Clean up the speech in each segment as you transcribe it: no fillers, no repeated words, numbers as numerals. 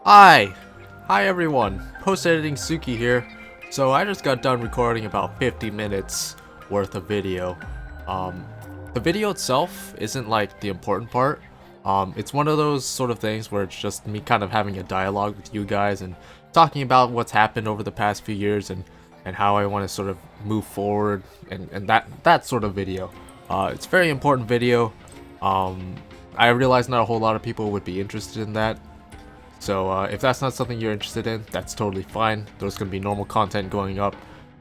Hi! Hi everyone, post-editing Tsuki here. So I just got done recording about 50 minutes worth of video. The video itself isn't like the important part. It's one of those sort of things where it's just me kind of having a dialogue with you guys and talking about what's happened over the past few years and how I want to sort of move forward and that sort of video. It's a very important video. I realize not a whole lot of people would be interested in that. So if that's not something you're interested in, that's totally fine. There's going to be normal content going up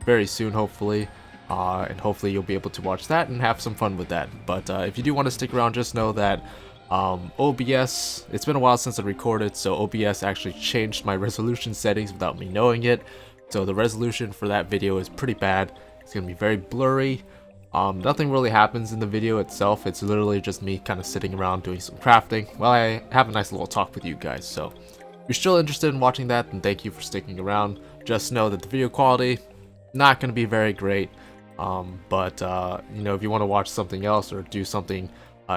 very soon, hopefully. And hopefully you'll be able to watch that and have some fun with that. But if you do want to stick around, just know that OBS, it's been a while since I recorded, so OBS actually changed my resolution settings without me knowing it. So the resolution for that video is pretty bad. It's going to be very blurry. Nothing really happens in the video itself. It's literally just me kind of sitting around doing some crafting while I have a nice little talk with you guys. So if you're still interested in watching that, then thank you for sticking around. Just know that the video quality, not going to be very great. But you know, if you want to watch something else or do something,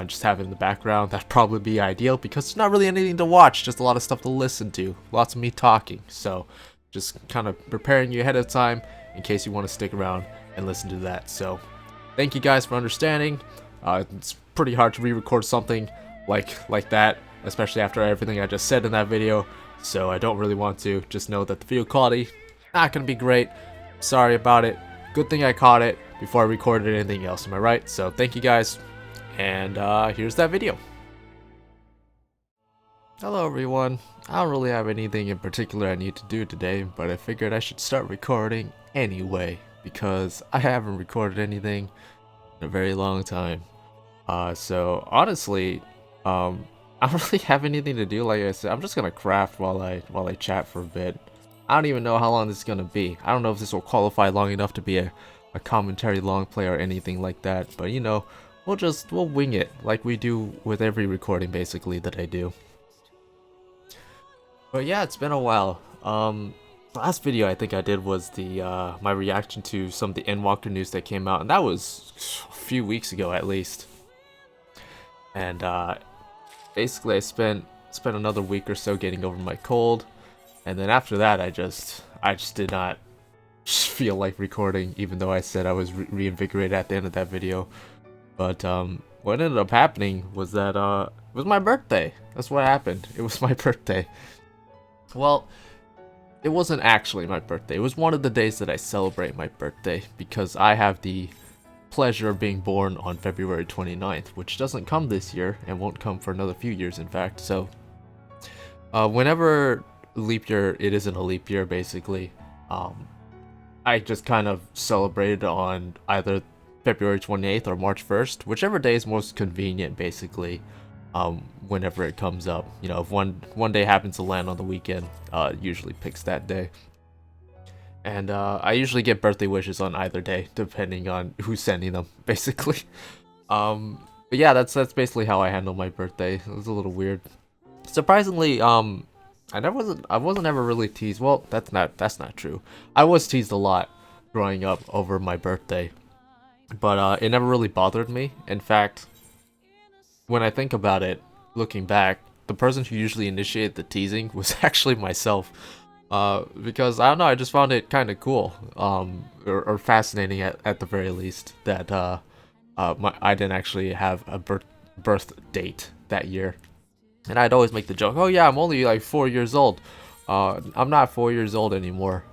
just have it in the background, that'd probably be ideal because there's not really anything to watch, just a lot of stuff to listen to. Lots of me talking. So just kind of preparing you ahead of time in case you want to stick around and listen to that. So thank you guys for understanding. It's pretty hard to re-record something like that, especially after everything I just said in that video. So I don't really want to. Just know that the video quality not gonna be great. Sorry about it. Good thing I caught it before I recorded anything else. Am I right? So thank you guys, and here's that video. Hello everyone. I don't really have anything in particular I need to do today, but I figured I should start recording anyway because I haven't recorded anything in a very long time. So honestly, I don't really have anything to do. Like I said, I'm just gonna craft while I chat for a bit. I don't even know how long this is gonna be. I don't know if this will qualify long enough to be a commentary long play or anything like that. But you know, we'll wing it like we do with every recording basically that I do. But yeah, it's been a while. The last video I think I did was the my reaction to some of the Endwalker news that came out, and that was a few weeks ago at least. And basically I spent another week or so getting over my cold, and then after that I just did not feel like recording, even though I said I was reinvigorated at the end of that video. But what ended up happening was that it was my birthday. That's what happened. It was my birthday. Well, it wasn't actually my birthday. It was one of the days that I celebrate my birthday because I have the pleasure of being born on February 29th, which doesn't come this year and won't come for another few years, in fact. So whenever leap year, it isn't a leap year basically, I just kind of celebrated on either February 28th or March 1st, whichever day is most convenient basically. Whenever it comes up, you know, if one day happens to land on the weekend, usually picks that day. And I usually get birthday wishes on either day, depending on who's sending them, basically. But yeah, that's basically how I handle my birthday. It was a little weird. Surprisingly, I wasn't ever really teased. Well, that's not true. I was teased a lot growing up over my birthday, but it never really bothered me. In fact, when I think about it, looking back, the person who usually initiated the teasing was actually myself. Because, I don't know, I just found it kind of cool, or fascinating at the very least, that I didn't actually have a birth date that year. And I'd always make the joke, oh yeah, I'm only like 4 years old. I'm not 4 years old anymore.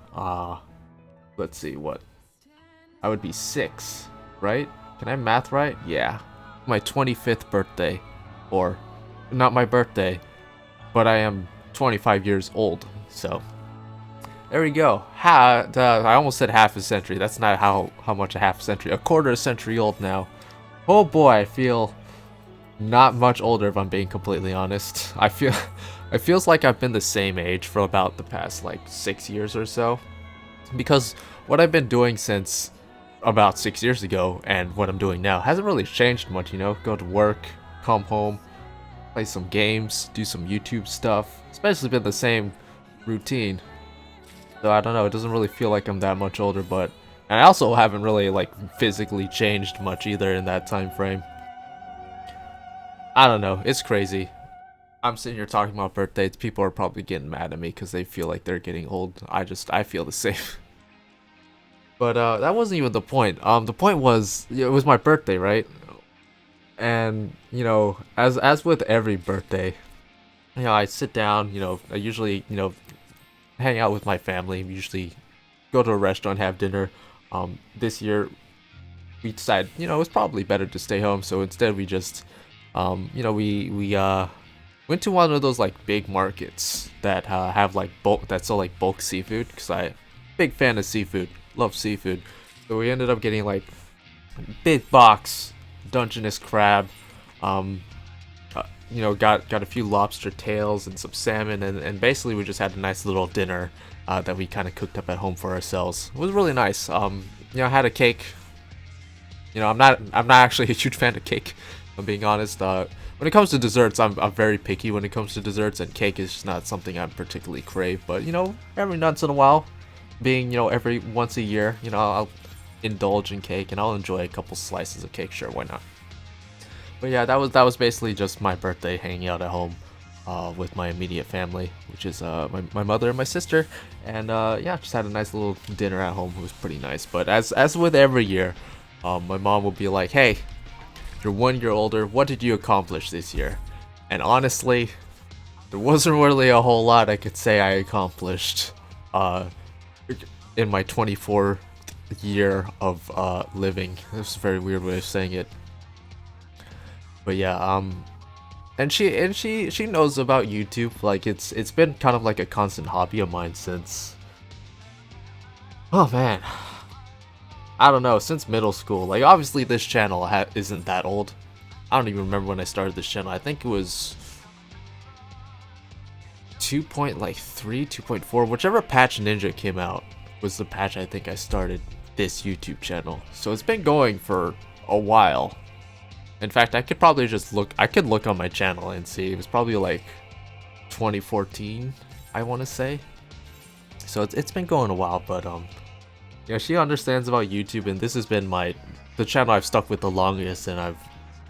Let's see, what? I would be 6, right? Can I math right? Yeah. My 25th birthday, or not my birthday, but I am 25 years old, so there we go. I almost said half a century. That's not how much a half a century, a quarter of a century old now. Oh boy, I feel not much older if I'm being completely honest. It feels like I've been the same age for about the past like 6 years or so, because what I've been doing since about 6 years ago and what I'm doing now hasn't really changed much, you know. Go to work, come home, play some games, do some YouTube stuff. It's basically been the same routine. So I don't know, it doesn't really feel like I'm that much older, but and I also haven't really like physically changed much either in that time frame. I don't know, it's crazy. I'm sitting here talking about birthdays. People are probably getting mad at me because they feel like they're getting old. I feel the same. But that wasn't even the point. The point was it was my birthday, right? And you know, as with every birthday, you know, I sit down. You know, I usually hang out with my family. We usually go to a restaurant, have dinner. This year we decided, you know, it was probably better to stay home. So instead, we just, we went to one of those like big markets that have like bulk that sell like bulk seafood. Cause I big fan of seafood, love seafood. So we ended up getting like big box Dungeness crab. Got a few lobster tails and some salmon, and basically we just had a nice little dinner that we kind of cooked up at home for ourselves. It was really nice. I had a cake. You know, I'm not actually a huge fan of cake. If I'm being honest. When it comes to desserts, I'm very picky when it comes to desserts, and cake is just not something I'm particularly crave. But you know, every once in a while, being every once a year, I'll indulge in cake and I'll enjoy a couple slices of cake. Sure, why not? But yeah, that was basically just my birthday, hanging out at home with my immediate family, which is my mother and my sister, and yeah, just had a nice little dinner at home. It was pretty nice. But as with every year, my mom will be like, "Hey, you're 1 year older. What did you accomplish this year?" And honestly, there wasn't really a whole lot I could say I accomplished in my 24th year of living. This is a very weird way of saying it. But yeah, and she knows about YouTube. Like it's been kind of like a constant hobby of mine since, oh man, I don't know, since middle school. Like obviously this channel isn't that old. I don't even remember when I started this channel. I think it was 2.3, 2.4, whichever patch Ninja came out was the patch I think I started this YouTube channel. So it's been going for a while. In fact, I could probably just look on my channel and see. It was probably like 2014, I want to say. So it's been going a while, but yeah, she understands about YouTube, and this has been the channel I've stuck with the longest, and I've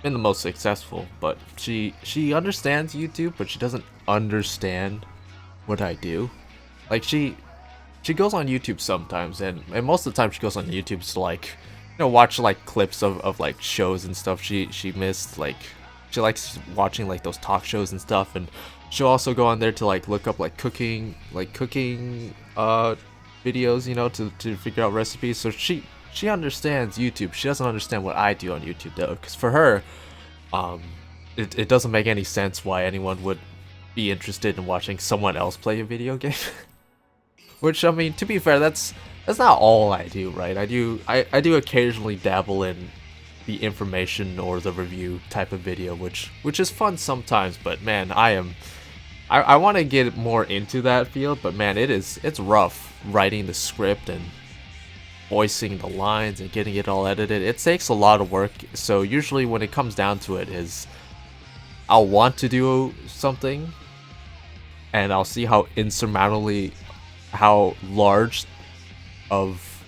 been the most successful. But she understands YouTube, but she doesn't understand what I do. Like she goes on YouTube sometimes, and most of the time she goes on YouTube to like, watch like clips of like shows and stuff she missed. Like she likes watching like those talk shows and stuff, and she'll also go on there to like look up like cooking videos, to figure out recipes. So she understands YouTube. She doesn't understand what I do on YouTube though, because for her, it doesn't make any sense why anyone would be interested in watching someone else play a video game. Which, I mean, to be fair, that's not all I do, right? I do occasionally dabble in the information or the review type of video, which is fun sometimes. But man, I want to get more into that field. But man, it's rough writing the script and voicing the lines and getting it all edited. It takes a lot of work. So usually when it comes down to it, is I'll want to do something, and I'll see how large of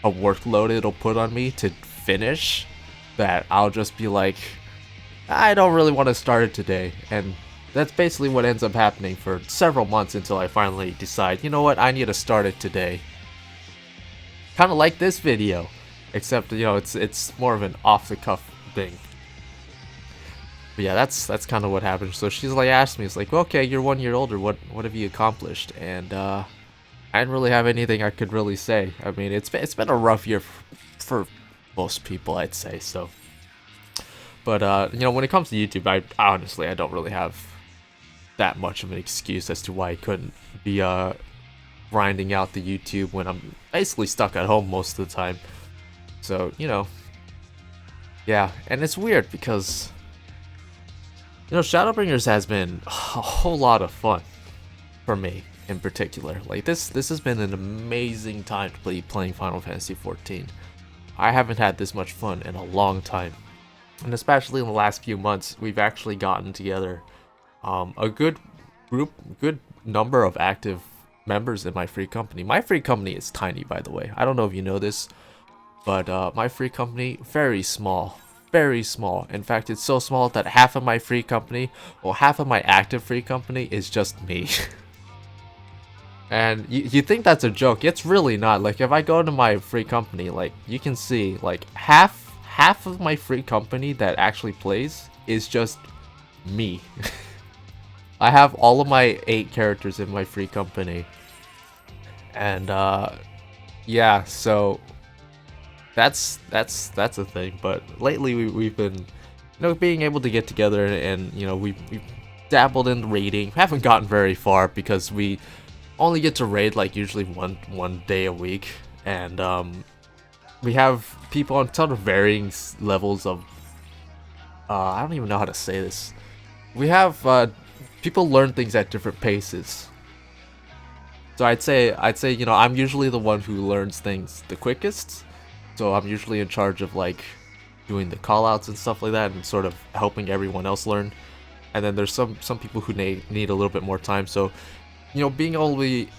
a workload it'll put on me to finish, that I'll just be like, I don't really want to start it today. And that's basically what ends up happening for several months until I finally decide, you know what, I need to start it today. Kind of like this video, except it's more of an off the cuff thing. But yeah, that's kind of what happened. So she's like, asked me, it's like, okay, you're 1 year older, what have you accomplished? And I didn't really have anything I could really say. I mean, it's been a rough year for most people, I'd say. So, but when it comes to YouTube, I honestly don't really have that much of an excuse as to why I couldn't be grinding out the YouTube when I'm basically stuck at home most of the time. So yeah, and it's weird because Shadowbringers has been a whole lot of fun for me. In particular, like this has been an amazing time to be playing Final Fantasy XIV. I haven't had this much fun in a long time, and especially in the last few months, we've actually gotten together a good number of active members in my free company. My free company is tiny, by the way. I don't know if you know this, but my free company, very small. very small. In fact, it's so small that half of my free company, or half of my active free company, is just me. And you think that's a joke. It's really not. Like, if I go to my free company, like, you can see, like, half of my free company that actually plays is just me. I have all of my 8 characters in my free company. And, yeah, so that's a thing. But lately we've been, you know, being able to get together and you know, we've dabbled in raiding. We haven't gotten very far because we only get to raid like usually one day a week, and we have people on ton of varying levels of I don't even know how to say this. We have people learn things at different paces. So I'd say you know, I'm usually the one who learns things the quickest. So I'm usually in charge of like doing the callouts and stuff like that and sort of helping everyone else learn. And then there's some people who need a little bit more time. So you know, being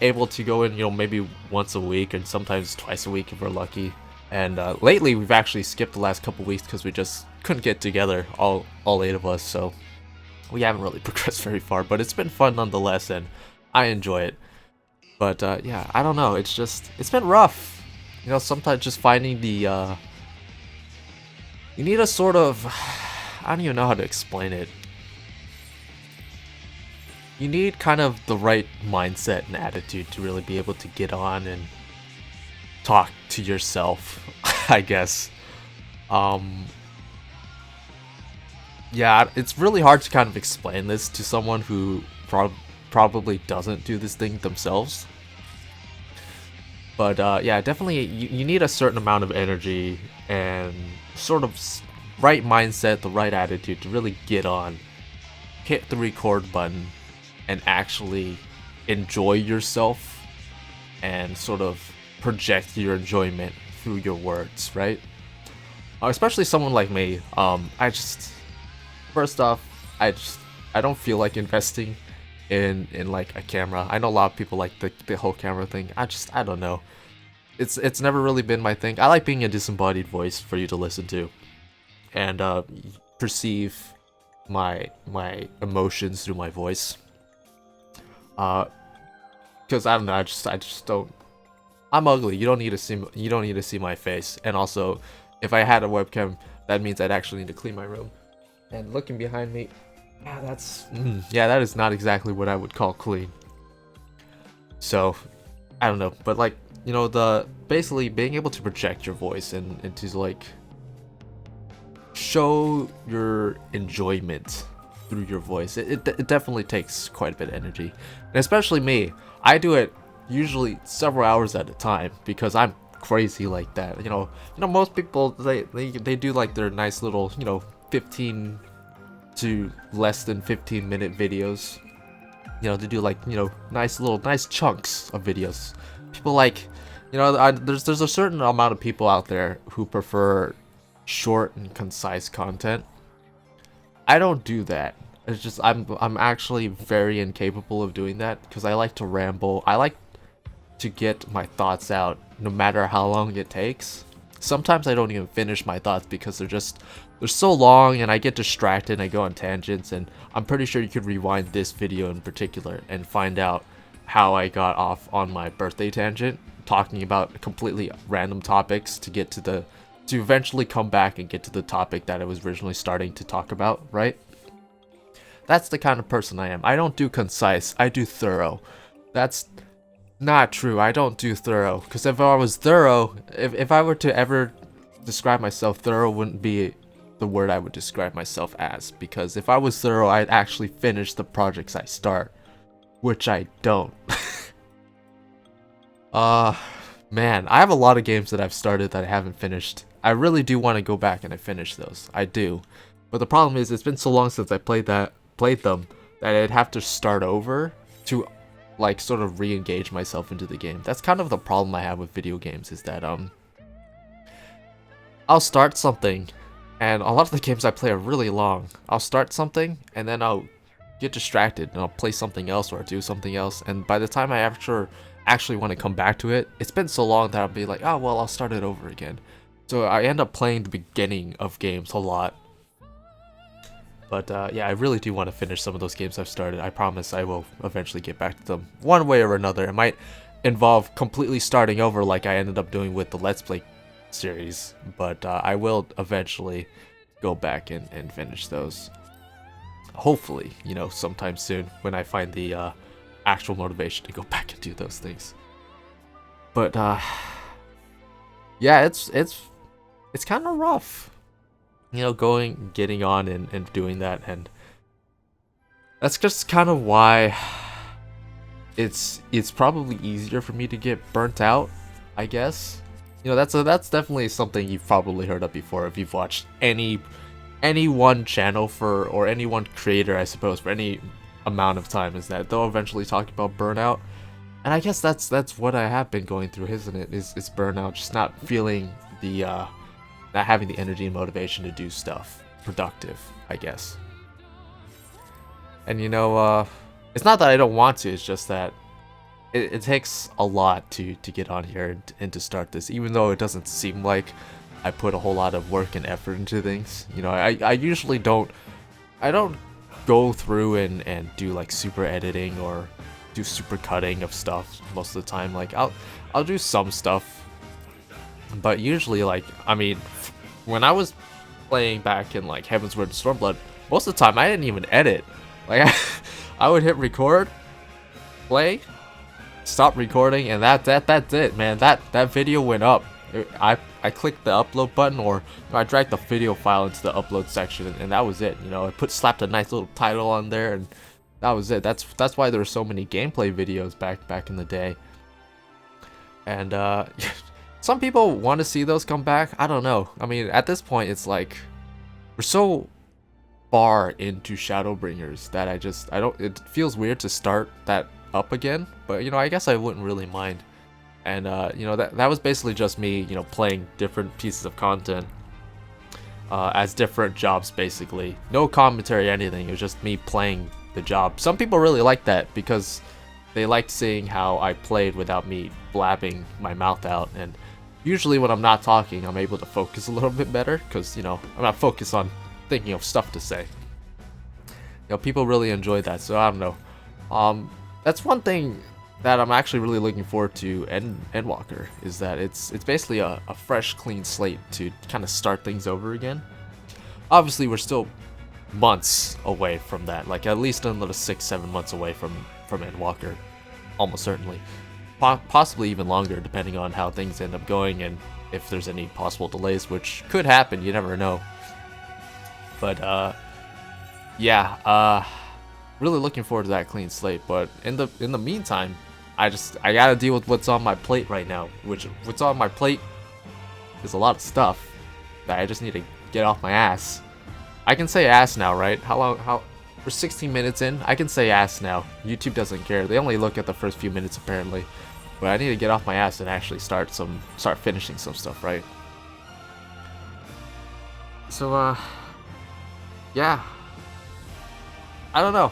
able to go in, you know, maybe once a week and sometimes twice a week if we're lucky. And lately we've actually skipped the last couple weeks because we just couldn't get together, all 8 of us. So we haven't really progressed very far, but it's been fun nonetheless, and I enjoy it. But yeah, I don't know. It's been rough. You know, sometimes just finding the you need a sort of, I don't even know how to explain it. You need kind of the right mindset and attitude to really be able to get on and talk to yourself, I guess. Yeah, it's really hard to kind of explain this to someone who probably doesn't do this thing themselves. But yeah, definitely you need a certain amount of energy and sort of right mindset, the right attitude to really get on, hit the record button, and actually enjoy yourself and sort of project your enjoyment through your words, right? Especially someone like me. First off, I don't feel like investing in like a camera. I know a lot of people like the whole camera thing. I don't know. It's never really been my thing. I like being a disembodied voice for you to listen to and perceive my emotions through my voice. Because I don't know, I just don't. I'm ugly. You don't need to see my face. And also, if I had a webcam, that means I'd actually need to clean my room. And looking behind me, yeah, that is not exactly what I would call clean. So, I don't know, but like, you know, basically being able to project your voice and to like show your enjoyment through your voice, it definitely takes quite a bit of energy. And especially me, I do it usually several hours at a time because I'm crazy like that. You know, most people they do like their nice little, you know, 15 to less than 15-minute videos. You know, they do like, you know, nice chunks of videos. People like, you know, there's a certain amount of people out there who prefer short and concise content. I don't do that. It's just I'm actually very incapable of doing that because I like to ramble. I like to get my thoughts out no matter how long it takes. Sometimes I don't even finish my thoughts because they're so long and I get distracted and I go on tangents, and I'm pretty sure you could rewind this video in particular and find out how I got off on my birthday tangent talking about completely random topics to eventually come back and get to the topic that I was originally starting to talk about, right? That's the kind of person I am. I don't do concise, I do thorough. That's not true. I don't do thorough, because if I was thorough, if I were to ever describe myself, thorough wouldn't be the word I would describe myself as, because if I was thorough, I'd actually finish the projects I start, which I don't. Man, I have a lot of games that I've started that I haven't finished. I really do want to go back and finish those. I do. But the problem is, it's been so long since I played them that I'd have to start over to like sort of re-engage myself into the game. That's kind of the problem I have with video games, is that I'll start something, and a lot of the games I play are really long. I'll start something and then I'll get distracted and I'll play something else or do something else, and by the time I actually want to come back to it, it's been so long that I'll be like, oh well, I'll start it over again. So I end up playing the beginning of games a lot. But yeah, I really do want to finish some of those games I've started. I promise I will eventually get back to them one way or another. It might involve completely starting over like I ended up doing with the Let's Play series. But I will eventually go back and finish those. Hopefully, you know, sometime soon when I find the actual motivation to go back and do those things. But yeah, it's kind of rough. You know, getting on and doing that, and that's just kind of why it's probably easier for me to get burnt out, I guess. You know, that's definitely something you've probably heard of before if you've watched any one channel or any one creator, I suppose, for any amount of time, is that they'll eventually talk about burnout. And I guess that's what I have been going through, isn't it? Is burnout, just not feeling the not having the energy and motivation to do stuff productive, I guess. And you know, it's not that I don't want to, it's just that it takes a lot to get on here and to start this, even though it doesn't seem like I put a whole lot of work and effort into things. You know, I usually don't go through and do like super editing or do super cutting of stuff most of the time. Like I'll do some stuff, but usually, like, I mean, when I was playing back in like Heavensward and Stormblood, most of the time I didn't even edit. Like I would hit record, play, stop recording, and that's it, man. That video went up. I clicked the upload button, or I dragged the video file into the upload section, and that was it. You know, I slapped a nice little title on there, and that was it. That's why there were so many gameplay videos back in the day. And some people want to see those come back. I don't know. I mean, at this point, it's like we're so far into Shadowbringers that I don't. It feels weird to start that up again. But you know, I guess I wouldn't really mind. And you know, that was basically just me, you know, playing different pieces of content as different jobs, basically. No commentary or anything. It was just me playing the job. Some people really liked that because they liked seeing how I played without me blabbing my mouth out. And usually when I'm not talking, I'm able to focus a little bit better because, you know, I'm not focused on thinking of stuff to say. You know, people really enjoyed that, so I don't know. That's one thing that I'm actually really looking forward to Endwalker, is that it's basically a fresh, clean slate to kind of start things over again. Obviously, we're still months away from that, like at least another 6-7 months away from Endwalker, almost certainly. Possibly even longer, depending on how things end up going and if there's any possible delays, which could happen, you never know. But yeah, really looking forward to that clean slate. But in the meantime, I gotta deal with what's on my plate right now. What's on my plate is a lot of stuff that I just need to get off my ass. I can say ass now, right? We're 16 minutes in. I can say ass now. YouTube doesn't care. They only look at the first few minutes apparently. But I need to get off my ass and actually start finishing some stuff, right? So yeah. I don't know.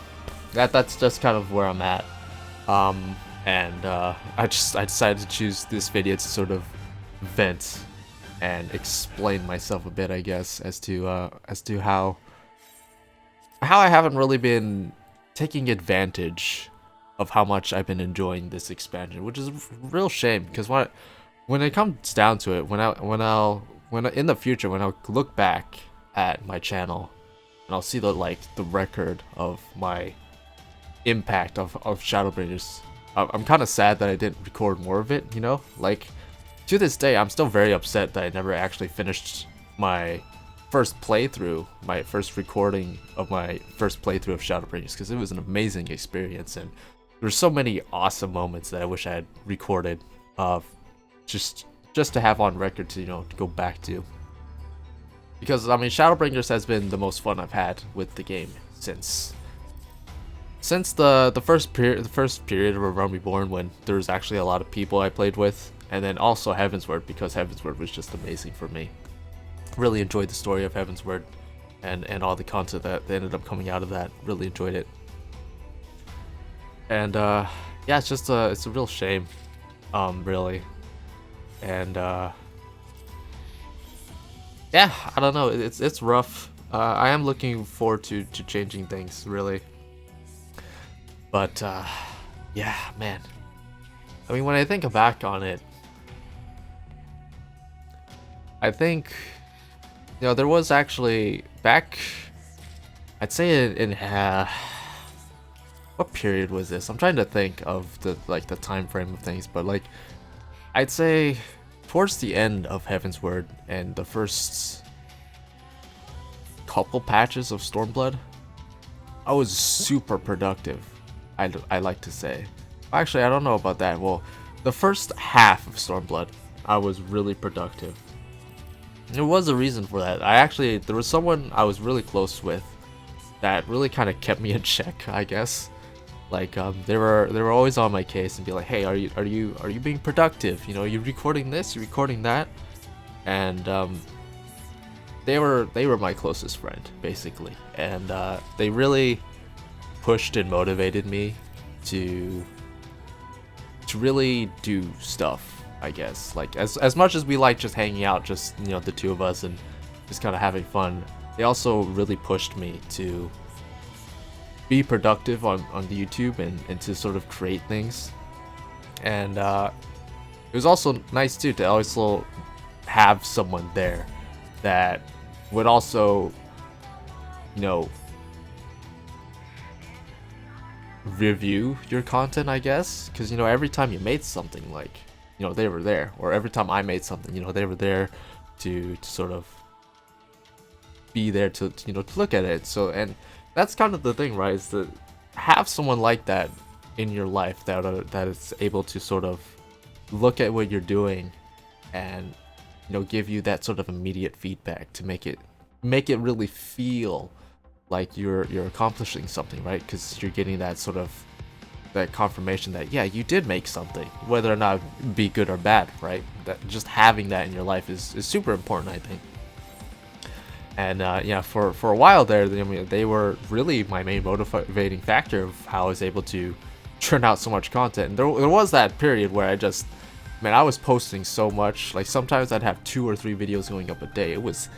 That's just kind of where I'm at. And I decided to choose this video to sort of vent and explain myself a bit, I guess, as to how I haven't really been taking advantage of how much I've been enjoying this expansion, which is a real shame, because when it comes down to it, when in the future, when I'll look back at my channel and I'll see the record of my impact of Shadowbringers, I'm kind of sad that I didn't record more of it, you know? Like, to this day, I'm still very upset that I never actually finished my first playthrough, my first recording of my first playthrough of Shadowbringers, because it was an amazing experience, and there's so many awesome moments that I wish I had recorded, just to have on record to, you know, to go back to. Because, I mean, Shadowbringers has been the most fun I've had with the game since the first period of A Realm Reborn, when there was actually a lot of people I played with, and then also Heavensward, because Heavensward was just amazing for me. Really enjoyed the story of Heavensward and all the content that ended up coming out of that. Really enjoyed it. And yeah, it's a real shame, really. And yeah, I don't know. It's rough. I am looking forward to changing things, really. But yeah, man. I mean, when I think back on it, I think there was actually back. I'd say in what period was this? I'm trying to think of the time frame of things, but like I'd say towards the end of Heaven's Word and the first couple patches of Stormblood, I was super productive. I like to say. Actually, I don't know about that. Well, the first half of Stormblood, I was really productive. There was a reason for that. There was someone I was really close with that really kind of kept me in check, I guess. Like they were always on my case and be like, hey, are you being productive? You know, you recording this, you recording that, and they were my closest friend basically, and they really pushed and motivated me to really do stuff, I guess. Like as much as we like just hanging out, just the two of us and just kind of having fun, they also really pushed me to be productive on the YouTube and to sort of create things. And it was also nice too to also have someone there that would also review your content, I guess, because every time you made something, like they were there, or every time I made something, they were there to sort of be there to look at it. So, and that's kind of the thing, right, is to have someone like that in your life that is able to sort of look at what you're doing and give you that sort of immediate feedback to make it really feel like you're accomplishing something, right? Because you're getting that sort of that confirmation that yeah, you did make something, whether or not it be good or bad, right? That just having that in your life is super important, I think. And yeah, for a while there, they were really my main motivating factor of how I was able to churn out so much content. And there was that period where I was posting so much. Like sometimes I'd have 2 or 3 videos going up a day. It was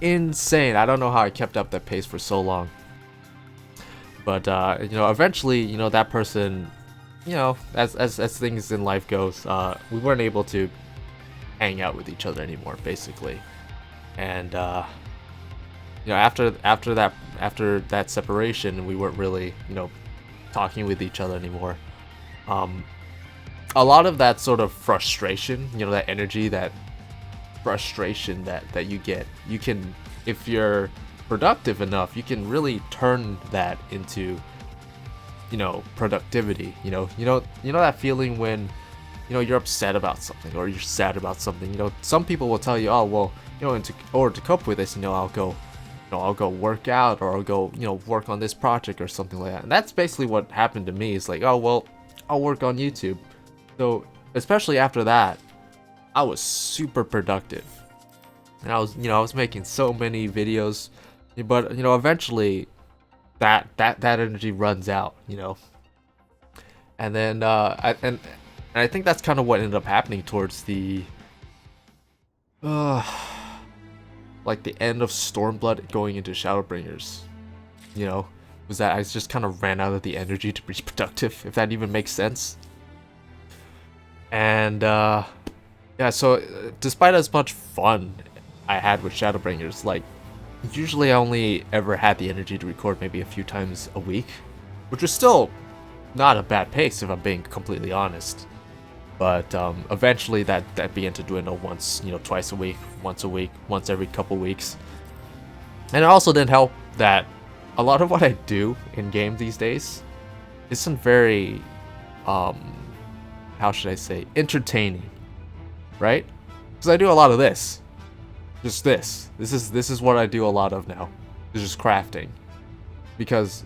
insane. I don't know how I kept up that pace for so long. But eventually, that person, as things in life goes, we weren't able to hang out with each other anymore, basically. And after that separation, we weren't really talking with each other anymore. A lot of that sort of frustration, that energy, that frustration that you get, you can, if you're productive enough, you can really turn that into productivity. You know that feeling when you're upset about something or you're sad about something. Some people will tell you, oh well, in order to cope with this, I'll go work out, or I'll go work on this project or something like that. And that's basically what happened to me. It's like, oh well, I'll work on YouTube. So especially after that, I was super productive, and I was making so many videos, but eventually that energy runs out, and then and I think that's kind of what ended up happening towards the like the end of Stormblood going into Shadowbringers, was that I just kind of ran out of the energy to be productive, if that even makes sense. And yeah, so despite as much fun I had with Shadowbringers, like usually I only ever had the energy to record maybe a few times a week, which was still not a bad pace if I'm being completely honest. But eventually that began to dwindle once, twice a week, once every couple weeks. And it also didn't help that a lot of what I do in game these days isn't very, how should I say, entertaining, right? Because I do a lot of this. Just this. This is what I do a lot of now. It's just crafting. Because,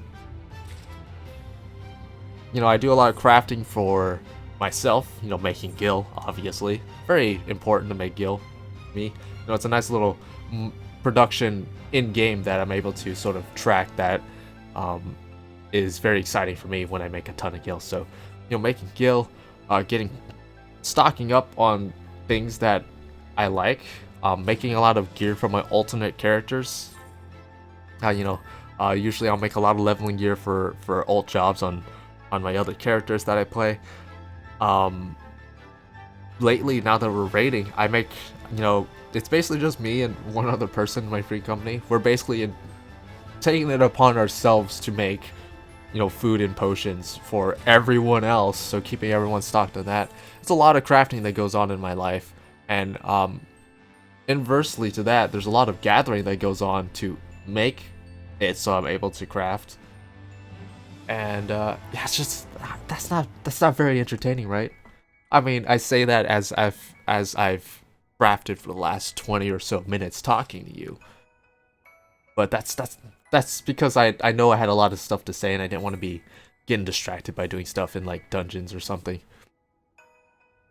I do a lot of crafting for myself, making gil, obviously. Very important to make gil. Me. It's a nice little production in-game that I'm able to sort of track that is very exciting for me when I make a ton of gil. So, making gil, stocking up on things that I like making a lot of gear for my alternate characters. Usually I'll make a lot of leveling gear for alt jobs on my other characters that I play. Lately, now that we're raiding, I make, it's basically just me and one other person in my free company. We're basically taking it upon ourselves to make, food and potions for everyone else, so keeping everyone stocked on that. It's a lot of crafting that goes on in my life, and inversely to that, there's a lot of gathering that goes on to make it so I'm able to craft. And yeah, it's just that's not very entertaining, right? I mean, I say that as I've crafted for the last 20 or so minutes talking to you, but that's because I know I had a lot of stuff to say and I didn't want to be getting distracted by doing stuff in like dungeons or something.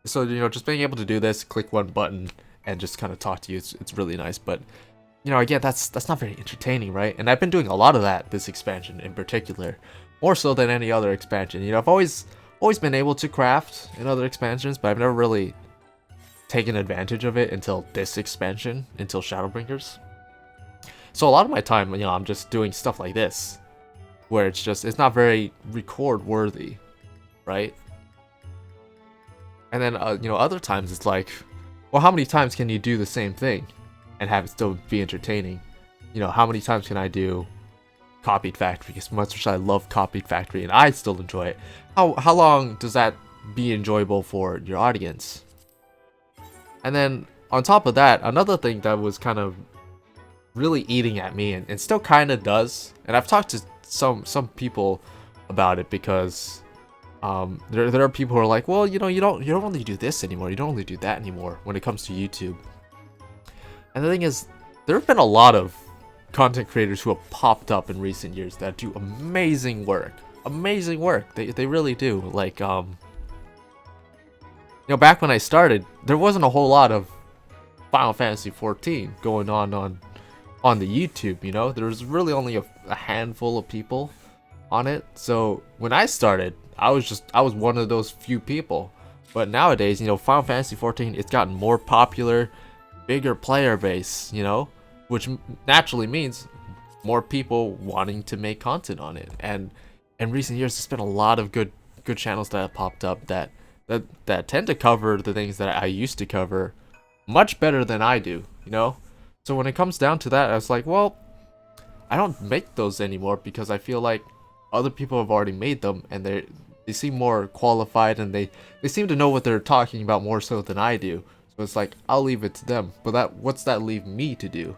So just being able to do this, click one button and just kind of talk to you, it's really nice. But again, that's not very entertaining, right? And I've been doing a lot of that this expansion in particular, more so than any other expansion. I've always been able to craft in other expansions, but I've never really taken advantage of it until this expansion, until Shadowbringers. So a lot of my time, I'm just doing stuff like this, where it's not very record worthy, right? And then other times it's like, well, how many times can you do the same thing and have it still be entertaining? How many times can I do Copied Factory, as much as I love Copied Factory and I still enjoy it? How long does that be enjoyable for your audience? And then on top of that, another thing that was kind of really eating at me, and still kind of does, and I've talked to some people about it, because there are people who are like, well, you don't really do this anymore, you don't really do that anymore when it comes to YouTube. And the thing is, there have been a lot of content creators who have popped up in recent years that do amazing work. They really do. Like back when I started, there wasn't a whole lot of Final Fantasy XIV going on the YouTube. There was really only a handful of people on it. So when I started, I was one of those few people. But nowadays, Final Fantasy XIV, it's gotten more popular, bigger player base, which naturally means more people wanting to make content on it. And in recent years, there's been a lot of good channels that have popped up that tend to cover the things that I used to cover much better than I do, So when it comes down to that, I was like, well, I don't make those anymore because I feel like other people have already made them, and they seem more qualified, and they seem to know what they're talking about more so than I do. So it's like, I'll leave it to them. But what's that leave me to do,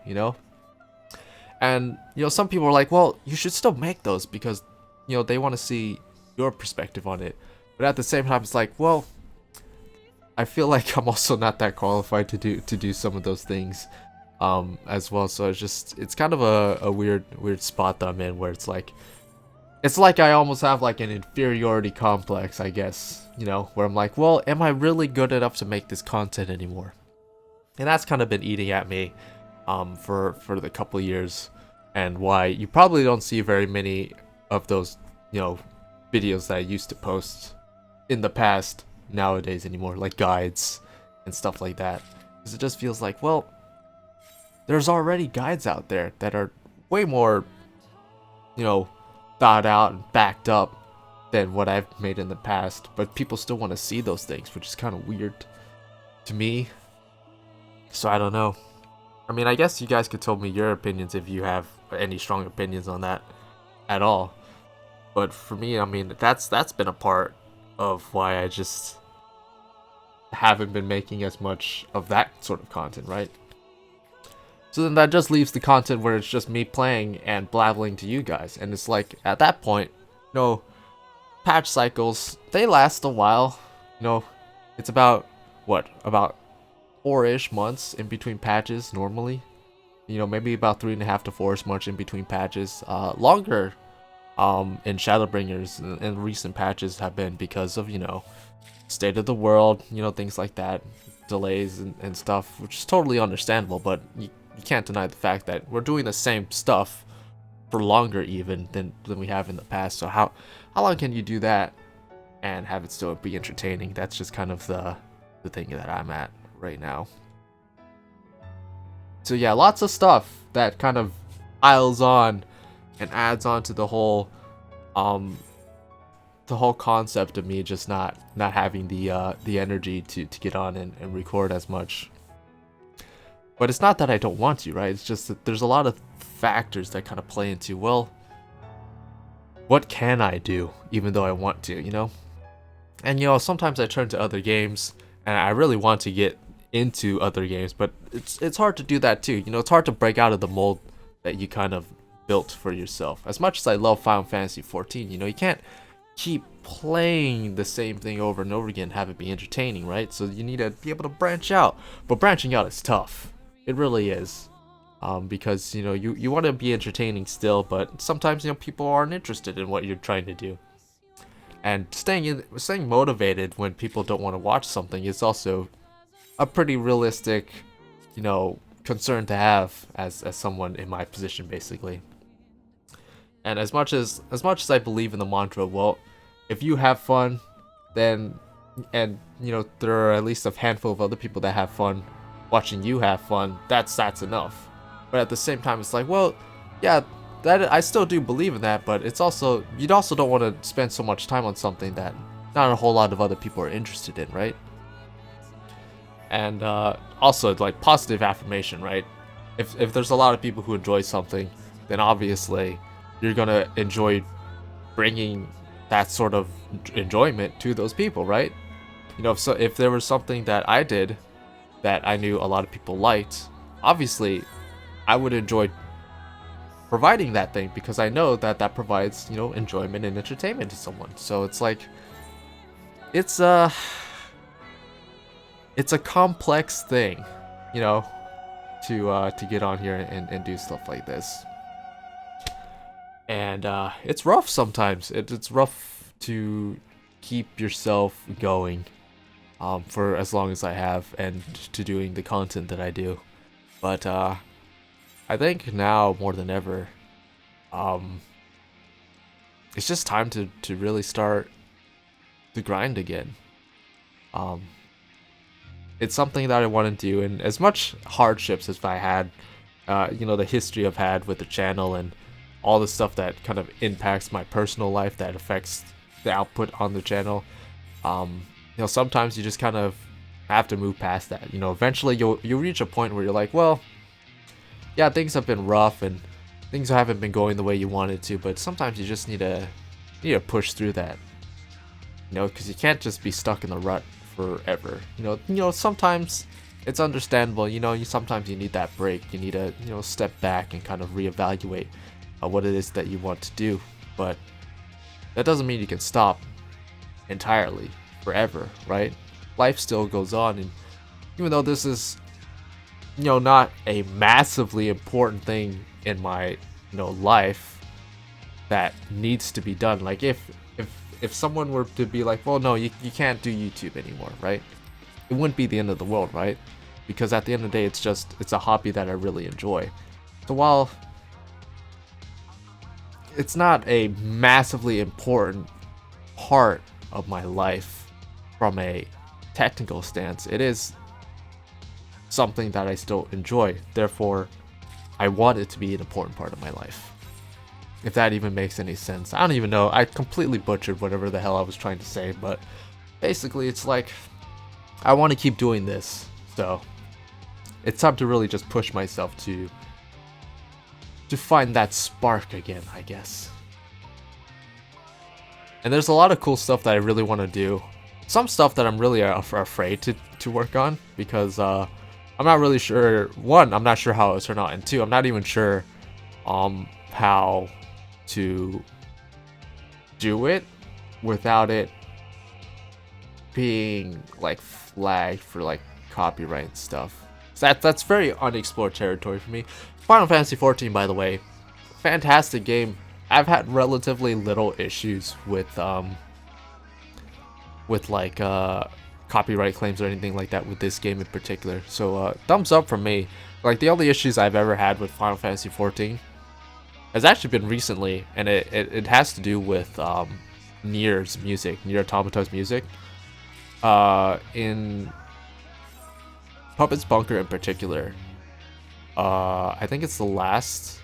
And, some people are like, well, you should still make those because, they want to see your perspective on it. But at the same time, it's like, well, I feel like I'm also not that qualified to do some of those things as well. So it's kind of a weird spot that I'm in, where it's like I almost have like an inferiority complex, I guess, where I'm like, well, am I really good enough to make this content anymore? And that's kind of been eating at me for the couple of years, and why you probably don't see very many of those videos that I used to post in the past nowadays anymore, like guides and stuff like that, because it just feels like, well, there's already guides out there that are way more thought out and backed up than what I've made in the past, but people still want to see those things, which is kind of weird to me. So I don't know. I mean, I guess you guys could tell me your opinions if you have any strong opinions on that at all. But for me, I mean, that's been a part of why I just haven't been making as much of that sort of content, right? So then that just leaves the content where it's just me playing and blabbling to you guys. And it's like, at that point, patch cycles, they last a while. It's about, about 4-ish months in between patches normally. Maybe about 3.5 to 4-ish months in between patches. Longer in Shadowbringers and recent patches have been because of, state of the world, things like that, delays and stuff, which is totally understandable, but you can't deny the fact that we're doing the same stuff for longer even than we have in the past. So how long can you do that and have it still be entertaining? That's just kind of the thing that I'm at right now. So yeah, lots of stuff that kind of piles on and adds on to um the whole concept of me just not having the energy to get on and record as much. But it's not that I don't want to, right? It's just that there's a lot of factors that kind of play into, well, what can I do even though I want to, you know? And you know, sometimes I turn to other games and I really want to get into other games, but it's hard to do that too. You know, it's hard to break out of the mold that you kind of built for yourself. As much as I love Final Fantasy XIV, you know, you can't keep playing the same thing over and over again and have it be entertaining, right? So you need to be able to branch out. But branching out is tough. It really is. Because, you know, you want to be entertaining still, but sometimes, you know, people aren't interested in what you're trying to do. And staying motivated when people don't want to watch something is also a pretty realistic, you know, concern to have as someone in my position, basically. And as much as I believe in the mantra, well, if you have fun, then, and you know, there are at least a handful of other people that have fun watching you have fun, that's enough. But at the same time, it's like, well, yeah, that I still do believe in that, but it's also, you also don't want to spend so much time on something that not a whole lot of other people are interested in, right? And also, like, positive affirmation, right? If there's a lot of people who enjoy something, then obviously you're gonna enjoy bringing that sort of enjoyment to those people, right? You know, if there was something that I did that I knew a lot of people liked, obviously I would enjoy providing that thing because I know that provides, you know, enjoyment and entertainment to someone. So it's like, it's a complex thing, you know, to get on here and do stuff like this. And it's rough sometimes. It's rough to keep yourself going for as long as I have and to doing the content that I do. But I think now more than ever, it's just time to really start the grind again. It's something that I want to do, and as much hardships as I had, you know, the history I've had with the channel and all the stuff that kind of impacts my personal life that affects the output on the channel, you know, sometimes you just kind of have to move past that. You know, eventually you'll reach a point where you're like, well, yeah, things have been rough and things haven't been going the way you wanted to, but sometimes you just need to push through that. You know, because you can't just be stuck in the rut forever. You know, sometimes it's understandable. You know, sometimes you need that break. You need to, you know, step back and kind of reevaluate what it is that you want to do. But that doesn't mean you can stop entirely forever, right? Life still goes on, and even though this is, you know, not a massively important thing in my, you know, life that needs to be done, like if someone were to be like, well, no, you can't do YouTube anymore, right? It wouldn't be the end of the world, right? Because at the end of the day, it's a hobby that I really enjoy. So while it's not a massively important part of my life from a technical stance, it is something that I still enjoy. Therefore, I want it to be an important part of my life. If that even makes any sense. I don't even know. I completely butchered whatever the hell I was trying to say, but basically it's like, I want to keep doing this. So it's time to really just push myself to find that spark again, I guess. And there's a lot of cool stuff that I really want to do. Some stuff that I'm really afraid to work on because I'm not really sure. One, I'm not sure how it will turn out, and two, I'm not even sure how to do it without it being like flagged for like copyright and stuff. So that's very unexplored territory for me. Final Fantasy XIV, by the way, fantastic game. I've had relatively little issues with like copyright claims or anything like that with this game in particular. So thumbs up from me. Like, the only issues I've ever had with Final Fantasy XIV has actually been recently, and it has to do with Nier's music, Nier Automata's music. In Puppet's Bunker in particular, I think it's the last.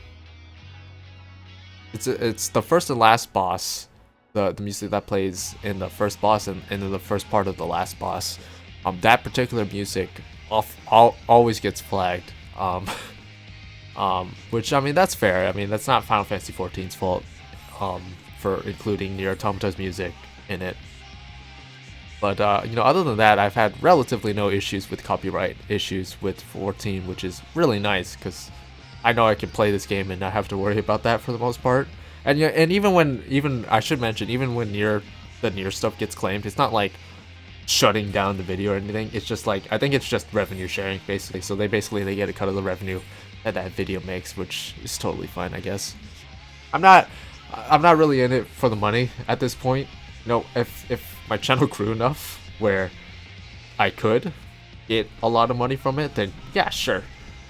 It's the first and last boss. The music that plays in the first boss and in the first part of the last boss. That particular music always gets flagged. Which, I mean, that's fair. I mean, that's not Final Fantasy XIV's fault. For including Nier Automata's music in it. But, you know, other than that, I've had relatively no issues with copyright issues with 14, which is really nice, because I know I can play this game and not have to worry about that for the most part. And yeah, and even when, I should mention, even when the Nier stuff gets claimed, it's not like shutting down the video or anything. It's just like, I think it's just revenue sharing, basically. So they get a cut of the revenue that video makes, which is totally fine, I guess. I'm not really in it for the money at this point. You know, if my channel grew enough where I could get a lot of money from it, then yeah, sure.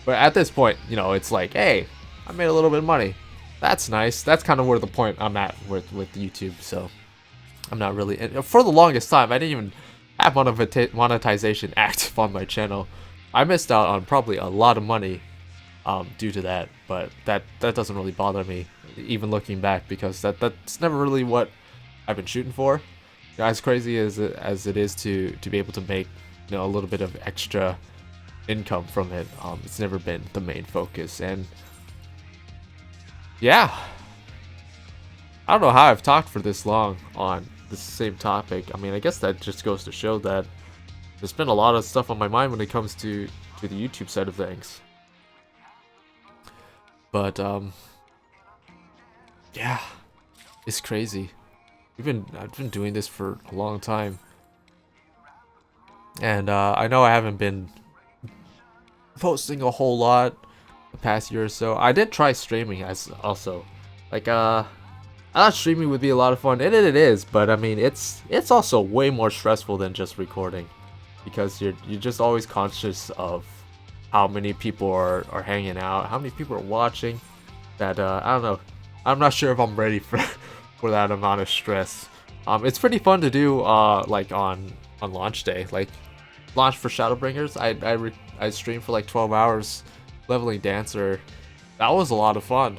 But at this point, you know, it's like, hey, I made a little bit of money. That's nice. That's kind of where the point I'm at with YouTube. So I'm not really, and for the longest time, I didn't even have monetization active on my channel. I missed out on probably a lot of money due to that, but that doesn't really bother me, even looking back, because that's never really what I've been shooting for. You know, as crazy as it is to be able to make, you know, a little bit of extra income from it, it's never been the main focus. And yeah, I don't know how I've talked for this long on the same topic. I mean, I guess that just goes to show that there's been a lot of stuff on my mind when it comes to the YouTube side of things. But yeah, it's crazy. I've been doing this for a long time, and I know I haven't been posting a whole lot the past year or so. I did try streaming as also, like I thought streaming would be a lot of fun, and it is. But I mean, it's also way more stressful than just recording, because you're just always conscious of how many people are hanging out, how many people are watching. That I don't know. I'm not sure if I'm ready for that amount of stress. It's pretty fun to do like on launch day, like launch for Shadowbringers. I streamed for like 12 hours leveling Dancer. That was a lot of fun.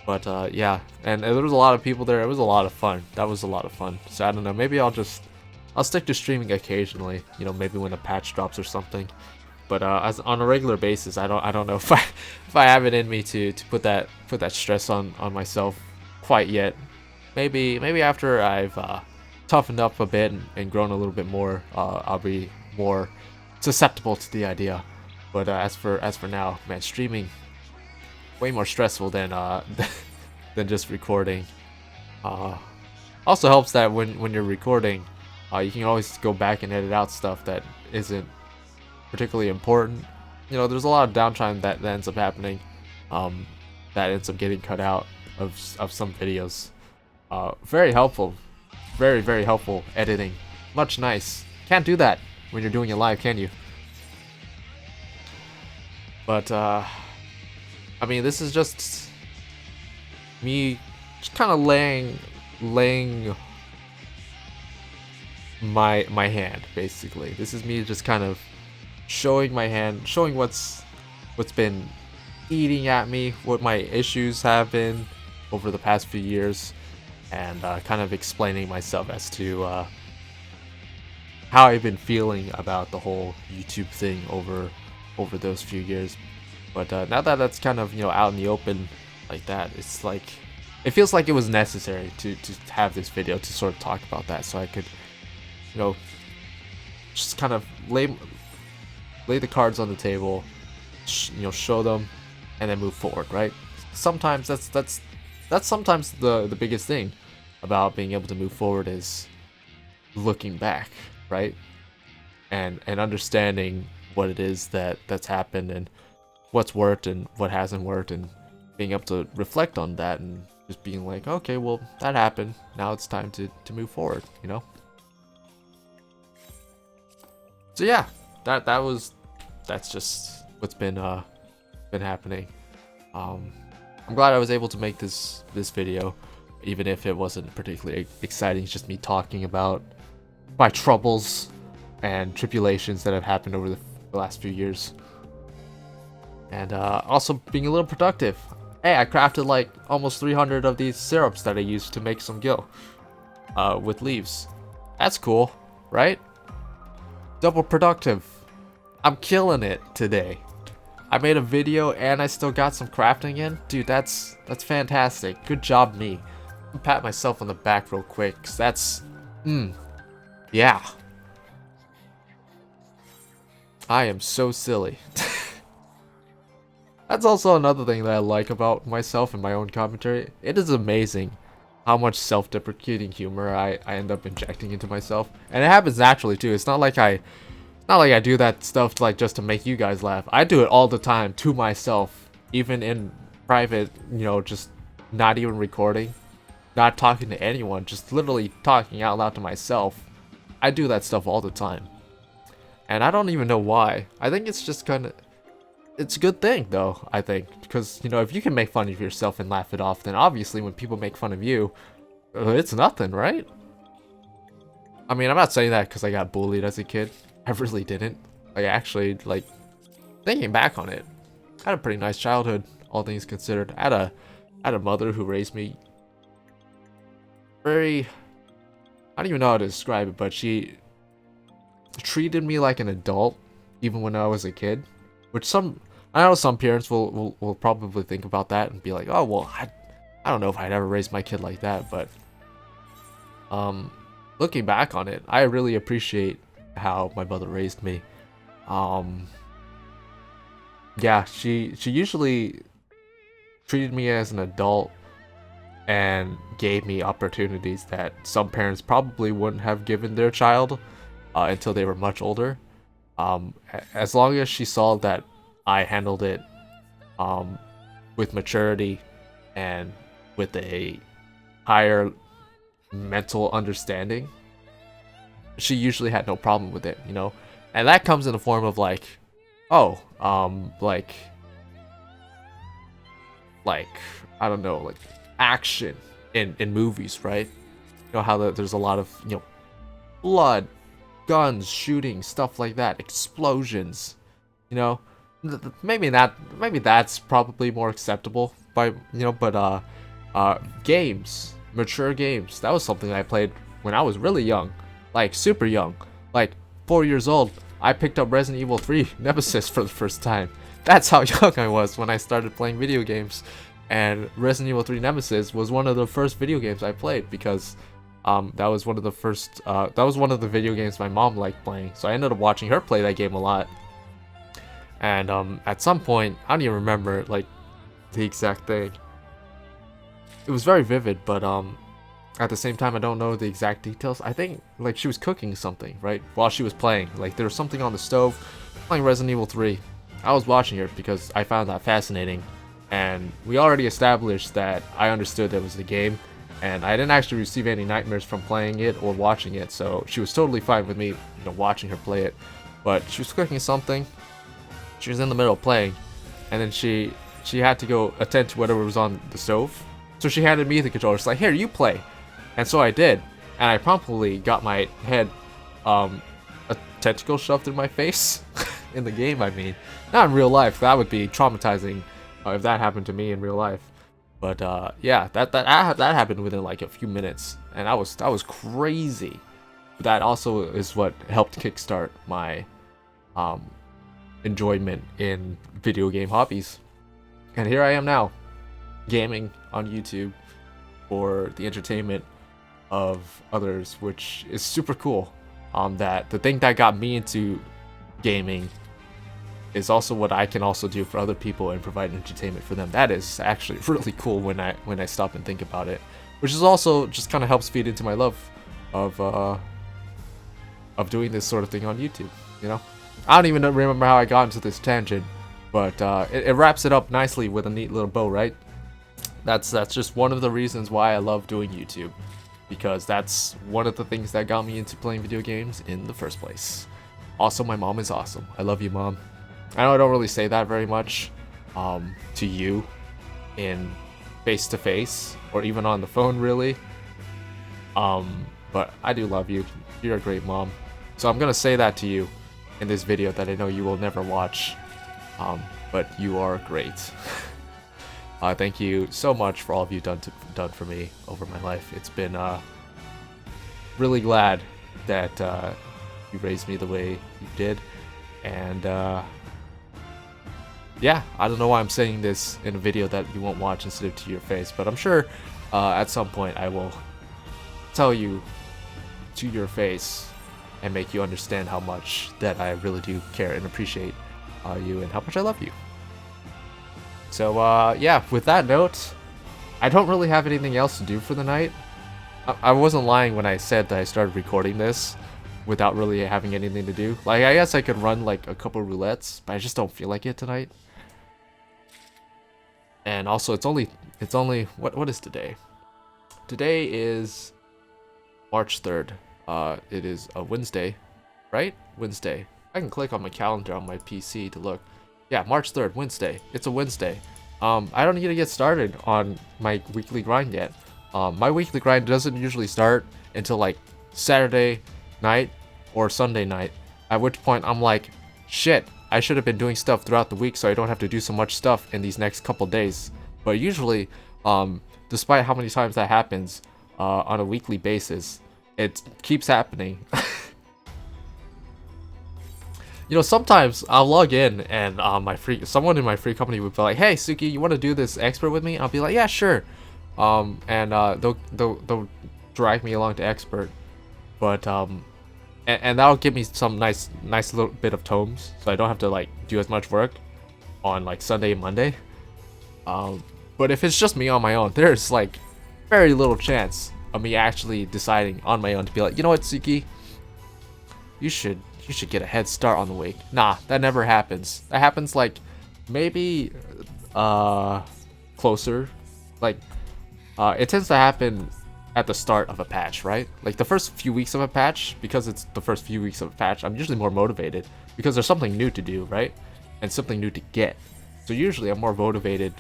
But yeah, and there was a lot of people there. It was a lot of fun. That was a lot of fun. So I don't know, maybe I'll stick to streaming occasionally, you know, maybe when a patch drops or something. But as on a regular basis, I don't know if I have it in me to put that stress on myself quite yet. Maybe after I've toughened up a bit and grown a little bit more, I'll be more susceptible to the idea. But as for now, man, streaming way more stressful than than just recording. Also helps that when you're recording, you can always go back and edit out stuff that isn't particularly important. You know, there's a lot of downtime that ends up happening, that ends up getting cut out of some videos. Very helpful, very helpful editing. Much nice. Can't do that when you're doing it live, can you? But I mean, this is just me just kind of laying my hand, basically. This is me just kind of showing my hand, showing what's been eating at me, what my issues have been over the past few years, and kind of explaining myself as to how I've been feeling about the whole YouTube thing over those few years. But now that that's kind of, you know, out in the open like that, it's like, it feels like it was necessary to have this video to sort of talk about that, so I could, you know, just kind of lay the cards on the table, you know, show them, and then move forward, right? Sometimes that's sometimes the biggest thing about being able to move forward is looking back, right? And understanding what it is that's happened and what's worked and what hasn't worked, and being able to reflect on that and just being like, okay, well, that happened. Now it's time to move forward, you know? So yeah, that's just what's been happening. I'm glad I was able to make this video, even if it wasn't particularly exciting. It's just me talking about my troubles and tribulations that have happened over the last few years. And also being a little productive. Hey, I crafted like almost 300 of these syrups that I used to make some gil with leaves. That's cool, right? Double productive. I'm killing it today. I made a video and I still got some crafting in. Dude, that's fantastic. Good job, me. I'll pat myself on the back real quick, 'cause that's... yeah. I am so silly. That's also another thing that I like about myself and my own commentary. It is amazing how much self-deprecating humor I end up injecting into myself. And it happens naturally too. It's not like I do that stuff like just to make you guys laugh. I do it all the time to myself, even in private, you know, just not even recording, not talking to anyone, just literally talking out loud to myself. I do that stuff all the time. And I don't even know why. I think it's just kind of... it's a good thing, though, I think. Because, you know, if you can make fun of yourself and laugh it off, then obviously when people make fun of you, it's nothing, right? I mean, I'm not saying that because I got bullied as a kid. I really didn't. Like, actually, like, thinking back on it, I had a pretty nice childhood, all things considered. I had a mother who raised me very... I don't even know how to describe it, but she treated me like an adult, even when I was a kid. Which I know some parents will probably think about that and be like, oh, well, I don't know if I'd ever raise my kid like that, but looking back on it, I really appreciate how my mother raised me. Yeah, she usually treated me as an adult and gave me opportunities that some parents probably wouldn't have given their child until they were much older. As long as she saw that I handled it with maturity and with a higher mental understanding, she usually had no problem with it, you know? And that comes in the form of like, oh, like, I don't know, like action in movies, right? You know how there's a lot of, you know, blood, guns, shooting, stuff like that, explosions, you know? Maybe that's probably more acceptable by, you know, but games, mature games, that was something I played when I was really young, like super young, like 4 years old. I picked up Resident Evil 3 Nemesis for the first time. That's how young I was when I started playing video games. And Resident Evil 3 Nemesis was one of the first video games I played because that was one of the first, that was one of the video games my mom liked playing. So I ended up watching her play that game a lot. And at some point, I don't even remember like the exact thing. It was very vivid, but at the same time, I don't know the exact details. I think like she was cooking something, right? While she was playing. Like there was something on the stove, playing Resident Evil 3. I was watching her because I found that fascinating. And we already established that I understood that it was the game. And I didn't actually receive any nightmares from playing it or watching it. So she was totally fine with me, you know, watching her play it. But she was cooking something. She was in the middle of playing. And then she had to go attend to whatever was on the stove. So she handed me the controller. She's like, here, you play. And so I did. And I promptly got my head, a tentacle shoved in my face. In the game, I mean. Not in real life. That would be traumatizing if that happened to me in real life. But yeah, that happened within like a few minutes. And that was crazy. That also is what helped kickstart my enjoyment in video game hobbies. And here I am now, gaming on YouTube for the entertainment of others, which is super cool. That the thing that got me into gaming is also what I can also do for other people and provide entertainment for them. That is actually really cool when I stop and think about it, which is also just kind of helps feed into my love of doing this sort of thing on YouTube. You know, I don't even remember how I got into this tangent, but it wraps it up nicely with a neat little bow, right? That's just one of the reasons why I love doing YouTube, because that's one of the things that got me into playing video games in the first place. Also, my mom is awesome. I love you, Mom. I know I don't really say that very much to you in face-to-face or even on the phone, really. But I do love you. You're a great mom. So I'm gonna say that to you in this video that I know you will never watch. but you are great. Thank you so much for all of you done for me over my life. It's been really glad that you raised me the way you did, and yeah, I don't know why I'm saying this in a video that you won't watch instead of to your face, but I'm sure at some point I will tell you to your face and make you understand how much that I really do care and appreciate you and how much I love you. So yeah, with that note, I don't really have anything else to do for the night. I wasn't lying when I said that I started recording this without really having anything to do. Like, I guess I could run like a couple roulettes, but I just don't feel like it tonight. And also, it's only what is today? Today is March 3rd. It is a Wednesday, right? Wednesday. I can click on my calendar on my PC to look. Yeah, March 3rd, Wednesday. It's a Wednesday. I don't need to get started on my weekly grind yet. My weekly grind doesn't usually start until like Saturday night or Sunday night, at which point I'm like, shit, I should have been doing stuff throughout the week so I don't have to do so much stuff in these next couple days. But usually, despite how many times that happens on a weekly basis, it keeps happening. You know, sometimes I'll log in and someone in my free company would be like, "Hey, Tsuki, you want to do this expert with me?" I'll be like, "Yeah, sure." And they'll drag me along to expert, but and that'll give me some nice little bit of tomes, so I don't have to like do as much work on like Sunday and Monday. But if it's just me on my own, there's like very little chance of me actually deciding on my own to be like, you know what, Tsuki, you should get a head start on the week. Nah, that never happens. That happens like maybe closer. Like it tends to happen at the start of a patch, right? Like the first few weeks of a patch, because it's the first few weeks of a patch, I'm usually more motivated because there's something new to do, right? And something new to get. So usually I'm more motivated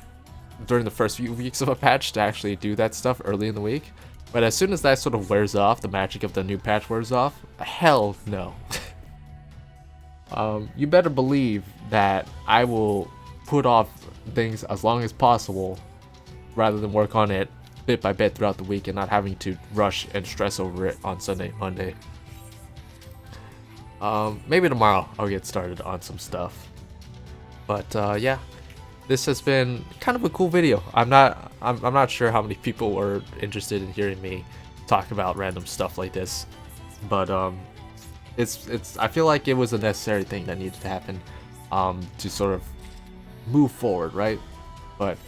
during the first few weeks of a patch to actually do that stuff early in the week. But as soon as that sort of wears off, the magic of the new patch wears off, hell no. You better believe that I will put off things as long as possible rather than work on it bit by bit throughout the week and not having to rush and stress over it on Sunday, Monday. Maybe tomorrow I'll get started on some stuff. But yeah, this has been kind of a cool video. I'm not sure how many people were interested in hearing me talk about random stuff like this, but I feel like it was a necessary thing that needed to happen to sort of move forward, right? But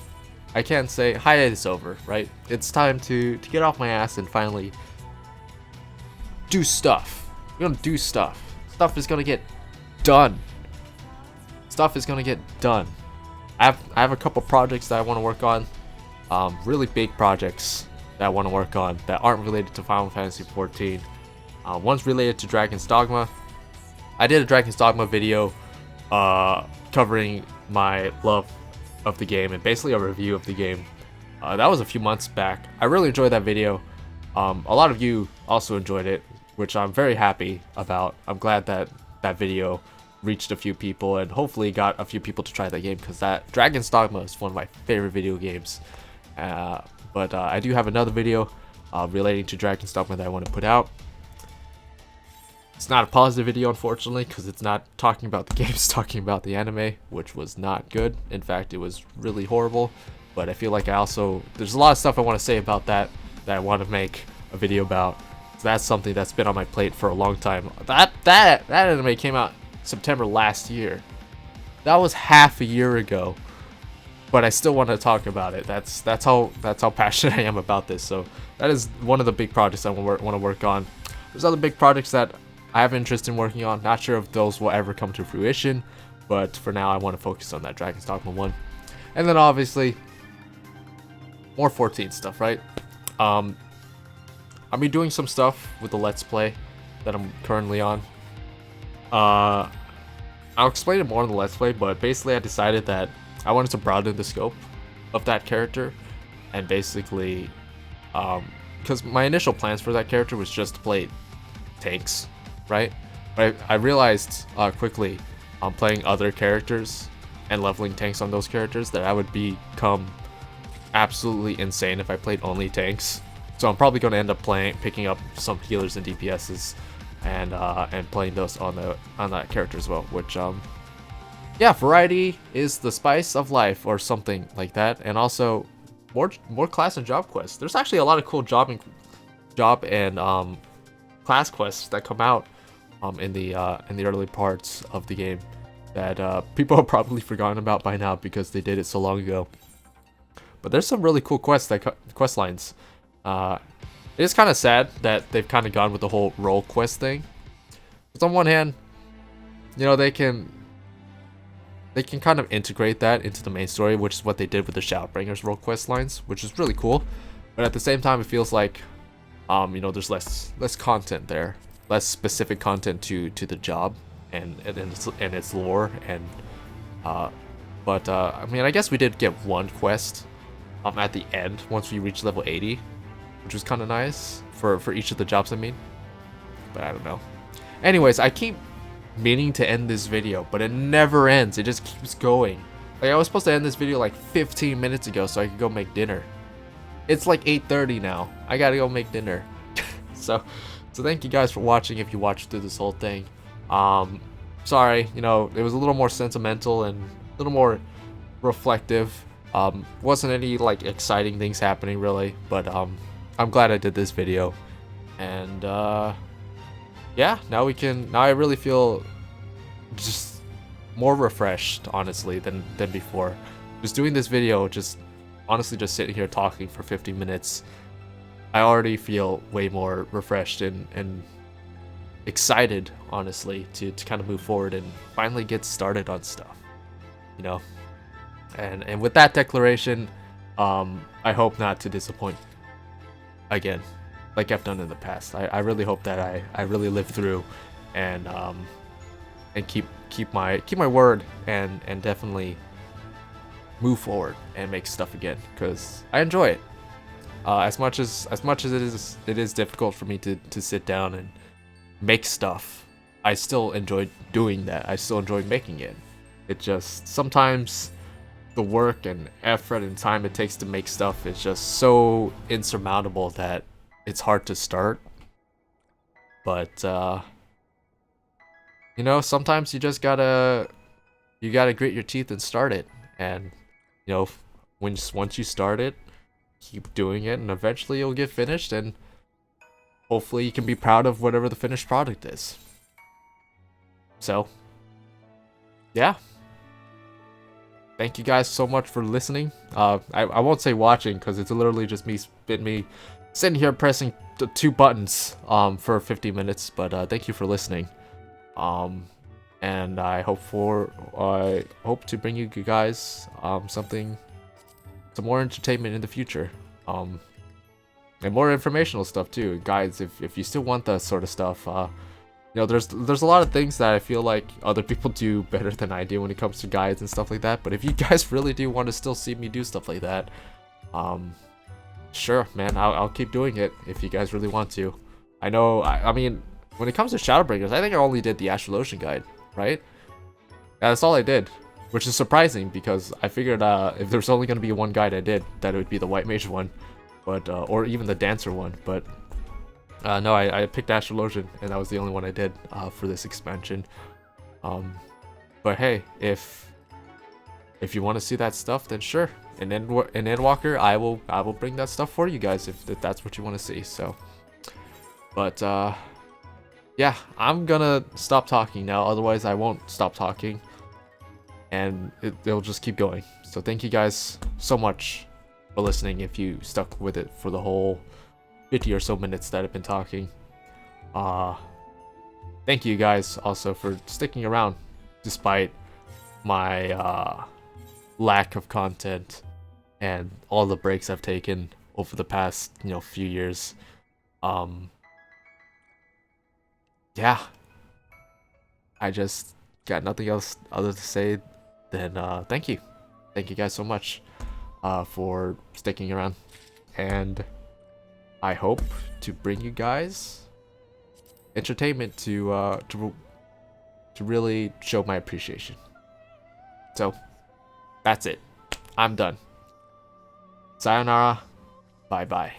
I can't say hiatus over, right? It's time to get off my ass and finally do stuff. We're gonna do stuff. Stuff is gonna get done. Stuff is gonna get done. I have a couple projects that I want to work on, really big projects that I want to work on that aren't related to Final Fantasy XIV. One's related to Dragon's Dogma. I did a Dragon's Dogma video covering my love of the game and basically a review of the game. That was a few months back. I really enjoyed that video. A lot of you also enjoyed it, which I'm very happy about. I'm glad that that video reached a few people and hopefully got a few people to try that game, because that Dragon's Dogma is one of my favorite video games. But I do have another video relating to Dragon's Dogma that I want to put out. It's not a positive video, unfortunately, because it's not talking about the game, it's talking about the anime, which was not good. In fact, it was really horrible. But I feel like there's a lot of stuff I want to say about that I want to make a video about. So that's something that's been on my plate for a long time. That anime came out September last year. That was half a year ago, but I still want to talk about it. That's how passionate I am about this. So that is one of the big projects I want to work on. There's other big projects that I have interest in working on. Not sure if those will ever come to fruition, but for now I want to focus on that Dragon's Dogma one. And then obviously more 14 stuff, right? I'll be doing some stuff with the Let's Play that I'm currently on. I'll explain it more in the Let's Play, but basically I decided that I wanted to broaden the scope of that character, and basically because my initial plans for that character was just to play tanks, right? But I realized quickly playing other characters and leveling tanks on those characters that I would become absolutely insane if I played only tanks. So I'm probably going to end up picking up some healers and DPSs, and playing those on that character as well. Which yeah, variety is the spice of life, or something like that. And also more class and job quests. There's actually a lot of cool job and class quests that come out in the early parts of the game that people have probably forgotten about by now because they did it so long ago. But there's some really cool quest lines. It is kind of sad that they've kind of gone with the whole role quest thing. But on one hand, you know, they can kind of integrate that into the main story, which is what they did with the Shadowbringers role quest lines, which is really cool. But at the same time, it feels like, you know, there's less content there, less specific content to the job and its lore. And I mean, I guess we did get one quest at the end once we reached level 80, which was kind of nice for each of the jobs, I mean. But I don't know. Anyways, I keep meaning to end this video, but it never ends. It just keeps going. Like, I was supposed to end this video like 15 minutes ago so I could go make dinner. It's like 8:30 now. I gotta go make dinner. so thank you guys for watching if you watched through this whole thing. Sorry, you know, it was a little more sentimental and a little more reflective. Wasn't any like exciting things happening really, but I'm glad I did this video. And yeah, now I really feel just more refreshed, honestly, than before. Just doing this video, honestly just sitting here talking for 50 minutes, I already feel way more refreshed and excited, honestly, to kind of move forward and finally get started on stuff, you know. And with that declaration, I hope not to disappoint again, like I've done in the past. I really hope that I really live through and keep my word and definitely move forward and make stuff again, because I enjoy it. As much as it is difficult for me to sit down and make stuff, I still enjoy doing that. I still enjoy making it. It just sometimes the work and effort and time it takes to make stuff is just so insurmountable that it's hard to start. But you know, sometimes you just gotta grit your teeth and start it. And you know, once you start it, keep doing it, and eventually you'll get finished, and hopefully you can be proud of whatever the finished product is. So yeah, thank you guys so much for listening. I won't say watching, because it's literally just me sitting here pressing the 2 buttons for 50 minutes. But thank you for listening. And I hope to bring you guys some more entertainment in the future, and more informational stuff too, guys. If you still want that sort of stuff, you know, there's a lot of things that I feel like other people do better than I do when it comes to guides and stuff like that. But if you guys really do want to still see me do stuff like that, sure, man, I'll keep doing it if you guys really want to. I know, I mean, when it comes to Shadowbringers, I think I only did the Astrologian guide, right? Yeah, that's all I did, which is surprising because I figured if there's only going to be one guide I did, that it would be the White Mage one, but or even the Dancer one. But no, I picked Astrologian, and that was the only one I did for this expansion. But hey, if you want to see that stuff, then sure. In Endwalker, I will bring that stuff for you guys if that's what you want to see. So, but yeah, I'm gonna stop talking now. Otherwise, I won't stop talking, and it'll just keep going. So thank you guys so much for listening. If you stuck with it for the whole 50 or so minutes that I've been talking, thank you guys also for sticking around despite my lack of content and all the breaks I've taken over the past, you know, few years. Yeah, I just got nothing else other to say than thank you guys so much for sticking around, and I hope to bring you guys entertainment to really show my appreciation. So That's it. I'm done. Sayonara. Bye bye.